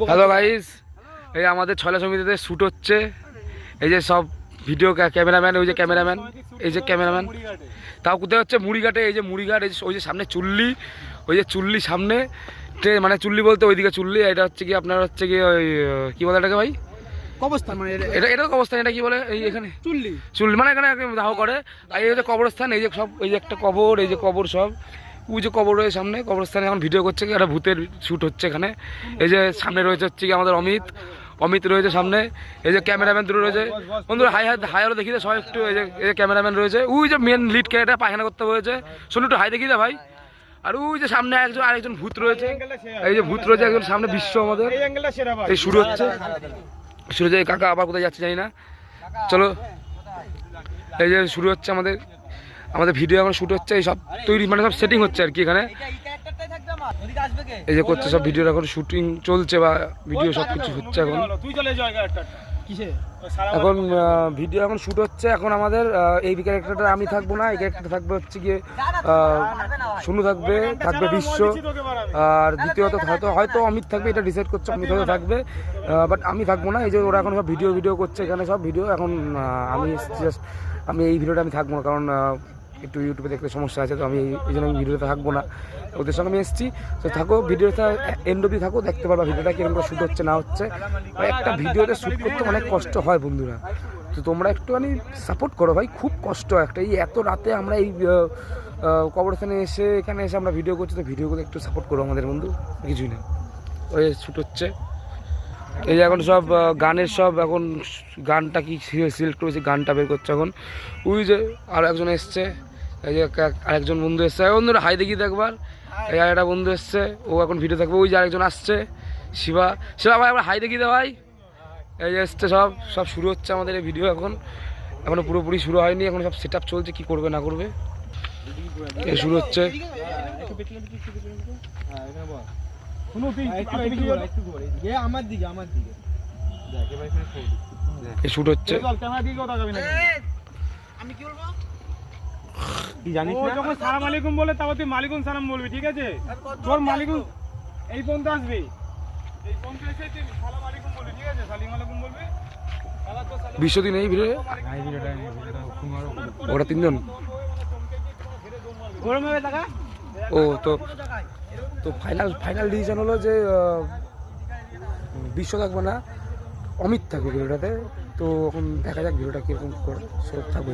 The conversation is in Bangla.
হ্যালো গাইস, এই আমাদের ছয়লা সমিতিতে শ্যুট হচ্ছে। এই যে সব ভিডিও ক্যামেরাম্যান, ওই যে ক্যামেরাম্যান, এই যে ক্যামেরাম্যান, তাও কোথায় হচ্ছে মুড়িঘাটে। এই যে মুড়িঘাট, এই যে ওই যে সামনে চুল্লি, ওই যে চুল্লি সামনে মানে চুল্লি বলতে ওইদিকে চুল্লি। এটা হচ্ছে কি আপনার হচ্ছে কি ওই কি বলে এটাকে ভাই, কবরস্থান। মানে এটা কবরস্থান, এটা কি বলে এই এখানে চুল্লি, চুল্লি মানে এখানে দাহ করে। আর এই যে কবরস্থান, এই যে সব, এই যে একটা কবর, এই যে কবর সব, ওই যে কবর রয়েছে সামনে কবরস্থানে। এখন ভিডিও করছে কি একটা ভূতের শ্যুট হচ্ছে এখানে। এই যে সামনে রয়েছে হচ্ছে কি আমাদের অমিত রয়েছে সামনে। এই যে ক্যামেরাম্যান দুটো রয়েছে বন্ধুরা, হাই হলো দেখি সবাই একটু। এই যে ক্যামেরাম্যান রয়েছে, ওই যে মেন লিড ক্যারেক্টার পায়খানা করতে হয়েছে, শোনো একটু হাই দেখি দে ভাই। আর ওই যে সামনে আরেকজন ভূত রয়েছে, এই যে ভূত রয়েছে একজন সামনে। বিশ্ব আমাদের এই শুরু হচ্ছে, শুরু হচ্ছে। কাকা আবার কোথায় যাচ্ছে জানি না, চলো। এই যে শুরু হচ্ছে আমাদের ভিডিও এখন শ্যুট হচ্ছে, এই সব তৈরি মানে সব সেটিং হচ্ছে আর কি এখানে। এই যে করছে সব ভিডিওর এখন শুটিং চলছে বা ভিডিও সব কিছু হচ্ছে এখন। এখন ভিডিও এখন শ্যুট হচ্ছে। এখন আমাদের এই ক্যারেক্টারটা আমি থাকবো না, এই ক্যারেক্টারটা থাকবে হচ্ছে গিয়ে সোনু থাকবে বিশ্ব। আর দ্বিতীয়ত হয়তো অমিত থাকবে, এটা ডিসাইড করছে, অমিত হয়তো থাকবে, বাট আমি থাকবো না। এই যে ওরা এখন সব ভিডিও করছে এখানে সব ভিডিও। এখন আমি এই ভিডিওটা আমি থাকবো না, কারণ একটু ইউটিউবে দেখতে সমস্যা আছে, তো আমি এই জন্য আমি ভিডিওতে থাকবো না। ওদের সঙ্গে আমি এসেছি, তো থাকো ভিডিওটা এন্ড অবধি থাকো, দেখতে পারবা ভিডিওটা কিরকম শ্যুট হচ্ছে না হচ্ছে। একটা ভিডিওতে শ্যুট করতে অনেক কষ্ট হয় বন্ধুরা, তো তোমরা একটুখানি সাপোর্ট করো ভাই। খুব কষ্ট একটা, এই এত রাতে আমরা এই কবরস্থানে এখানে এসে আমরা ভিডিও করছি, তো ভিডিওগুলো একটু সাপোর্ট করো আমাদের বন্ধু, কিছুই না। ওই শ্যুট হচ্ছে। এই যে এখন সব গানের সব এখন গানটা কি সিলেক্ট করেছে, গানটা বের করছে এখন। ওই যে আরও একজন এসছে, এই যে আরেকজন বন্ধু এসছে। বন্ধুরা হাই দেখি একবার। এই আরেকটা বন্ধু এসছে, ও এখন ভিডিও থাকবে। ওই যে আরেকজন আসছে, শিবা ভাই, আমরা হাই দেখি ভাই। এই যে এসছে সব শুরু হচ্ছে আমাদের এই ভিডিও। এখনো পুরোপুরি শুরু হয়নি, এখন সব সেট আপ চলছে, কি করবে না করবে এই শুরু হচ্ছে। শুট হচ্ছে, যখন সালাম আলাইকুম বলে তারপর তুই মালিকুম সালাম বলবি, ঠিক আছে? তোর মালিকুম এই পর্যন্ত আসবি, এই পর্যন্ত এসে তুই সালাম আলাইকুম বলবি, ঠিক আছে? সালাম আলাইকুম বলবি। বিশ্বদিন এই ভিডিও ওরা তিনজন। ও তো ফাইনাল ডিসিশন হলো যে বিশ্ব থাকবে না, অমিত থাকবে ভিডিওটাতে। তো এখন দেখা যাক ভিডিওটা কিরকম করে, সব থাকবে।